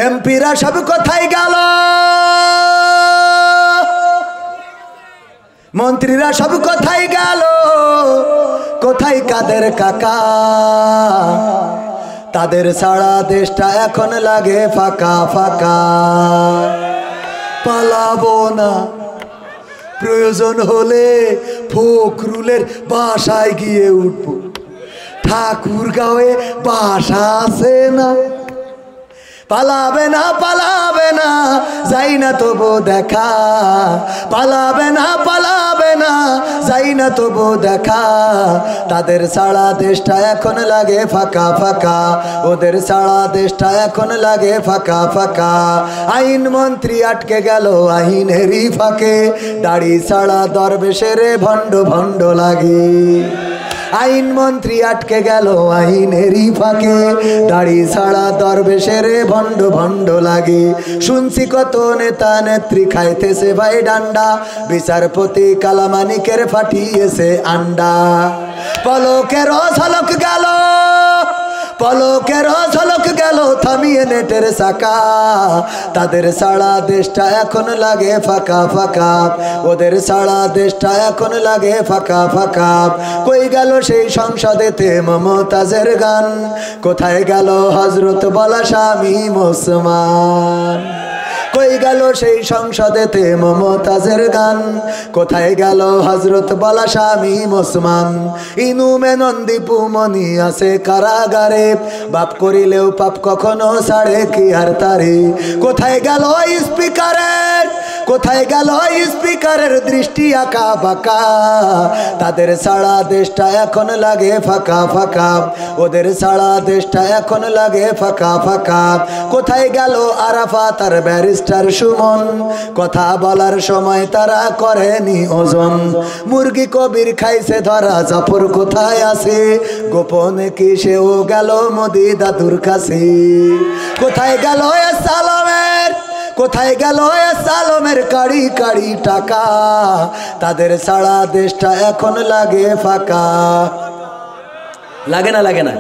এমপিরা সব কোথায় গেল, মন্ত্রীরা সব কোথায় গেল, কোথায় কাদের কাকা? তাদের ছাড়া দেশটা এখন লাগে ফাঁকা ফাঁকা। পালাবো না, প্রয়োজন হলে ফখরুলের বাসায় গিয়ে উঠবো। ঠাকুরগাঁওয়ে বাসা আছে না। পালাবে না, পালাবে না, যাই না তবু দেখা। পালাবে না, পালাবে না, যাই না তবু দেখা। তাদের ছাড়া দেশটা এখন লাগে ফাঁকা ফাঁকা, ওদের ছাড়া দেশটা এখন লাগে ফাঁকা ফাঁকা। আইন মন্ত্রী আটকে গেল আইনেরই ফাঁকে, দাড়ি ছাড়া দরবেশের ভণ্ড ভণ্ড লাগে। আইন মন্ত্রী আটকে গেল আইনেরই ফাঁকে, দাড়ি ছাড়া দরবেশের ভণ্ড ভণ্ড লাগে। শুনছি কত নেতা নেত্রী খাইতেছে ভাই ডান্ডা, বিচারপতি কালামানিকের ফাটিয়েছে আন্ডা। পলকের ঝলক গেল, পলকের ঝলক গেল থামিয়ে নেটের চাকা। তাদের ছাড়া দেশটা এখন লাগে ফাঁকা ফাঁকা, ওদের ছাড়া দেশটা এখন লাগে ফাঁকা ফাঁকা। কই গেল সেই সংসদেতে মমতাজের গান, কোথায় গেল হজরত বলা শামীম ওসমান? কই গেল সেই সংসদেতে মমতাজের গান, কোথায় গেল হজরত বলা শামীম ওসমান? ইনু মেনন দীপু মনি আছে কারাগারে, বাপ করিলেও পাপ কখনো ছাড়ে কি আর তারে? কোথায় গেল স্পিকারের, কোথায় গেল স্পিকারের দৃষ্টি আঁকা বাঁকা? তাদের ছাড়া দেশটা এখন লাগে ফাঁকা ফাঁকা, ওদের ছাড়া দেশটা এখন লাগে ফাঁকা ফাঁকা। কোথায় গেল আরাফাত আর ব্যারিস্টার সুমন, কথা বলার সময় তারা করেনি ওজন? মুরগি কবির খাইছে ধরা, জাফর কোথায় আছে? গোপনে কি সেও গেল মোদি দাদুর কাছে? কোথায় গেল সালামের, কোথায় গেল সালমের কাড়ি কাড়ি টাকা? তাদের ছাড়া দেশটা এখন লাগে ফাঁকা। লাগে না, লাগে না,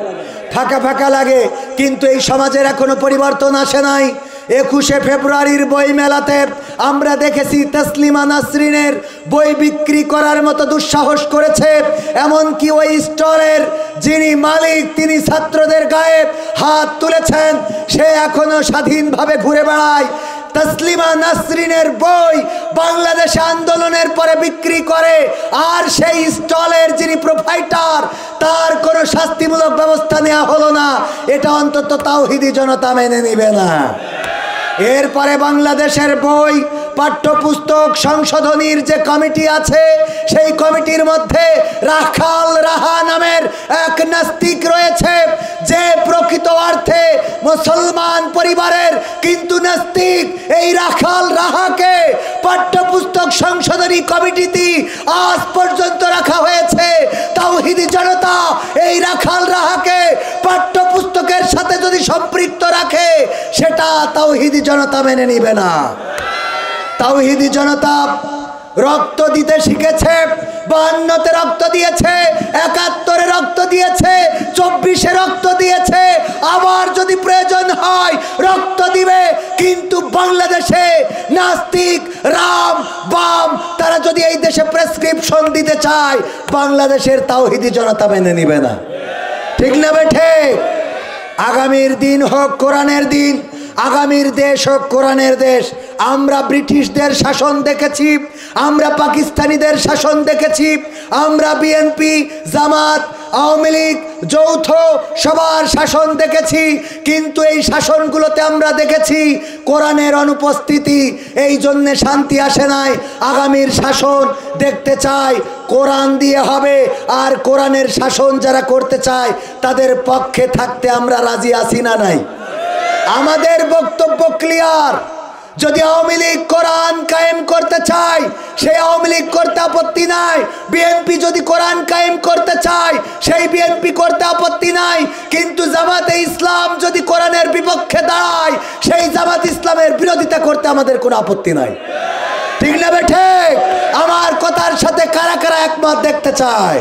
ফাঁকা ফাঁকা লাগে। কিন্তু এই সমাজের এখনো পরিবর্তন আসে নাই। 21শে ফেব্রুয়ারির বই মেলাতে আমরা দেখেছি তসলিমা নাসরিনের বই বিক্রি করার মতো দুঃসাহস করেছে। এমনকি ওই স্টলের যিনি মালিক তিনি ছাত্রদের গায়ে হাত তুলেছেন। সে এখনো স্বাধীনভাবে ঘুরে বেড়ায়। তসলিমা নাসরিনের বই বাংলাদেশে আন্দোলনের পরে বিক্রি করে, আর সেই স্টলের যিনি প্রোপাইটার তার কোনো শাস্তিমূলক ব্যবস্থা নেওয়া হলো না। এটা অন্তত তাওহিদি জনতা মেনে নিবে না। এরপরে বাংলাদেশের বই পাঠ্যপুস্তক সংশোধনীর যে কমিটি আছে, সেই কমিটির মধ্যে রাখাল রাহা নামের এক নাস্তিক রয়েছে, যে প্রকৃত অর্থে মুসলমান পরিবারের কিন্তু নাস্তিক। এই রাখাল রাহাকে পাঠ্যপুস্তক সংশোধনী কমিটিতে আজ পর্যন্ত রাখা হয়েছে। তাওহিদি জনতা এই রাখাল রাহাকে পাঠ্যপুস্তকের সাথে যদি সম্পৃক্ত রাখে, সেটা তাওহিদি জনতা মেনে নিবে না। তাওহিদি জনতা রক্ত দিতে শিখেছে। 52-তে রক্ত দিয়েছে, 71-এ রক্ত দিয়েছে, 24-এ রক্ত দিয়েছে, আবার যদি প্রয়োজন হয় রক্ত দিবে। কিন্তু বাংলাদেশে নাস্তিক রাম বাম তারা যদি এই দেশে প্রেসক্রিপশন দিতে চায়, বাংলাদেশের তাওহিদি জনতা মেনে নিবে না। ঠিক না বেঠে? আগামীর দিন হোক কোরআনের দিন, আগামীর দেশ হোক কোরআনের দেশ। আমরা ব্রিটিশদের শাসন দেখেছি, আমরা পাকিস্তানিদের শাসন দেখেছি, আমরা বিএনপি জামাত আওয়ামী লীগ যৌথ সবার শাসন দেখেছি। কিন্তু এই শাসনগুলোতে আমরা দেখেছি কোরআনের অনুপস্থিতি। এই জন্যে শান্তি আসে নাই। আগামীর শাসন দেখতে চাই কোরআন দিয়ে হবে, আর কোরআনের শাসন যারা করতে চায় তাদের পক্ষে থাকতে আমরা রাজি আছি না নাই? আমাদের বক্তব্য ক্লিয়ার। যদি আওয়ামী লীগ কোরআন কায়েম করতে চায়, সেই আওয়ামী লীগ করতে আপত্তি নাই। বিএনপি যদি কোরআন কায়েম করতে চায়, সেই বিএনপি করতে আপত্তি নাই। কিন্তু জামাতে ইসলাম যদি কোরআনের বিপক্ষে দাঁড়ায়, সেই জামাত ইসলামের বিরোধিতা করতে আমাদের কোনো আপত্তি নাই। ঠিক না বেঠে? আমার কথার সাথে কারা কারা একমত দেখতে চায়?